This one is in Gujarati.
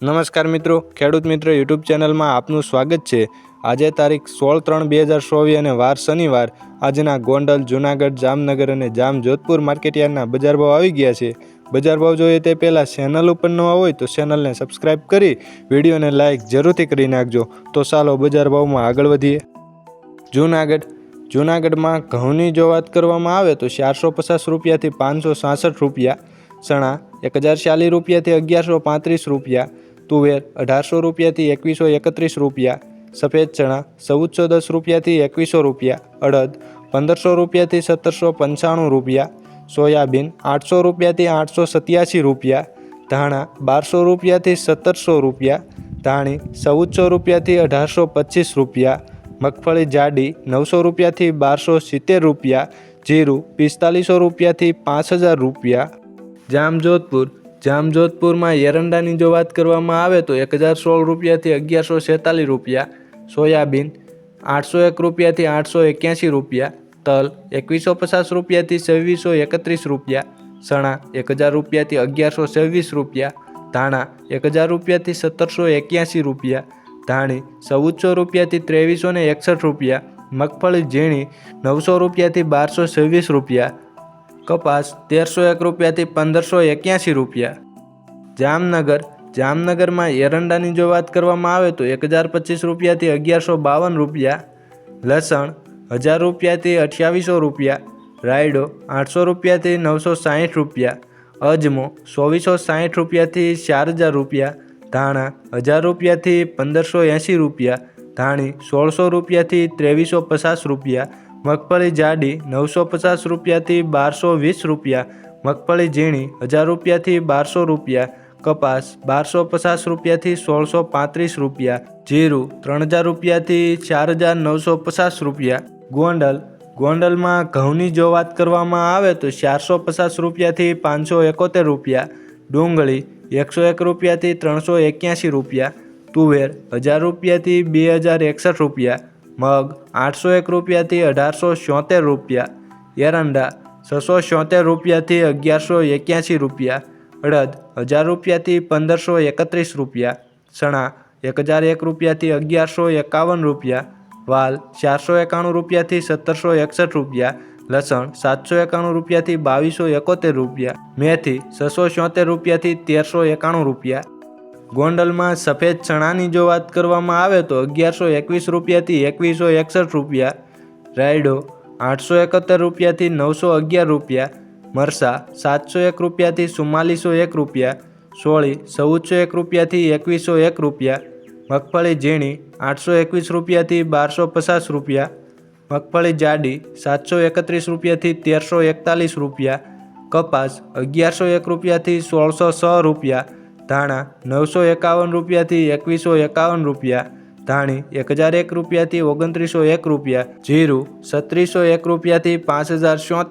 નમસ્કાર મિત્રો, ખેડૂત મિત્ર યુટ્યુબ ચેનલમાં આપનું સ્વાગત છે। આજે તારીખ 16/3/2024 અને વાર શનિવાર। આજના ગોંડલ, જૂનાગઢ, જામનગર અને જામજોધપુર માર્કેટયાર્ડના બજાર ભાવ આવી ગયા છે। બજાર ભાવ જોઈએ તે પહેલાં ચેનલ ઉપર નવા હોય તો ચેનલને સબસ્ક્રાઈબ કરી વિડીયોને લાઇક જરૂરથી કરી નાખજો। તો ચાલો બજાર ભાવમાં આગળ વધીએ। જૂનાગઢમાં ઘઉંની જો વાત કરવામાં આવે તો 450 રૂપિયાથી 566 રૂપિયા, ચણા 1040 રૂપિયાથી 1135 રૂપિયા, તુવેર 1800 રૂપિયાથી 2131 રૂપિયા, સફેદ ચણા 1410 રૂપિયાથી 2100 રૂપિયા, અડદ 1500 રૂપિયાથી 1795 રૂપિયા, સોયાબીન 800 રૂપિયાથી 887 રૂપિયા, ધાણા 1200 રૂપિયાથી 1700 રૂપિયા, ધાણી 1400 રૂપિયાથી 1825 રૂપિયા, મગફળી જાડી 900 રૂપિયાથી 1270 રૂપિયા, જીરું 4500 રૂપિયાથી 5000 રૂપિયા। જામજોધપુરમાં એરંડાની જો વાત કરવામાં આવે તો 1016 રૂપિયાથી 1146 રૂપિયા, સોયાબીન 801 રૂપિયાથી 881 રૂપિયા, તલ 2150 રૂપિયાથી 2631 રૂપિયા, ચણા 1000 રૂપિયાથી 1126 રૂપિયા, ધાણા 1000 રૂપિયાથી 1781 રૂપિયા, ધાણી 1400 રૂપિયાથી 2361 રૂપિયા, મગફળી ઝીણી 900 રૂપિયાથી 1226 રૂપિયા, કપાસ 1301 રૂપિયાથી 1581 રૂપિયા। જામનગરમાં એરંડાની જો વાત કરવામાં આવે તો 1025 રૂપિયાથી 1152 રૂપિયા, લસણ 1000 રૂપિયાથી 2800 રૂપિયા, રાયડો 800 રૂપિયાથી 960 રૂપિયા, અજમો 2460 રૂપિયાથી 4000 રૂપિયા, ધાણા 1000 રૂપિયાથી 1580 રૂપિયા, ધાણી 1600 રૂપિયાથી 2350 રૂપિયા, મગફળી જાડી 950 રૂપિયાથી 1220 રૂપિયા, મગફળી ઝીણી 1000 રૂપિયાથી 1200 રૂપિયા, કપાસ 1250 રૂપિયાથી 1635 રૂપિયા, જીરું 3000 રૂપિયાથી 4950 રૂપિયા। ગોંડલમાં ઘઉંની જો વાત કરવામાં આવે તો 450 રૂપિયાથી 571 રૂપિયા, ડુંગળી 101 રૂપિયાથી 381 રૂપિયા, તુવેર 1000 રૂપિયાથી 2061 રૂપિયા, મગ 801 રૂપિયાથી 1876 રૂપિયા, એરંડા 676 રૂપિયાથી 1181 રૂપિયા, અડદ 1000 રૂપિયાથી 1531 રૂપિયા, ચણા 1001 રૂપિયાથી 1151 રૂપિયા, વાલ 491 રૂપિયાથી 1761 રૂપિયા, લસણ 791 રૂપિયાથી 2271 રૂપિયા, મેથી 676 રૂપિયાથી 1391 રૂપિયા। ગોંડલમાં સફેદ ચણાની જો વાત કરવામાં આવે તો 1121 રૂપિયાથી 2161 રૂપિયા, રાયડો 871 રૂપિયાથી 911 રૂપિયા, મરસા 701 રૂપિયાથી 4401 રૂપિયા, સોળી 1401 રૂપિયાથી 2101 રૂપિયા, મગફળી ઝીણી 821 રૂપિયાથી 1250 રૂપિયા, મગફળી જાડી 731 રૂપિયાથી 1341 રૂપિયા, કપાસ 1101 રૂપિયાથી 1606 રૂપિયા, ધાણા 951 રૂપિયાથી 2151 રૂપિયા, ધાણી 1001 રૂપિયાથી 2901 રૂપિયા, જીરું 3601 રૂપિયાથી 5074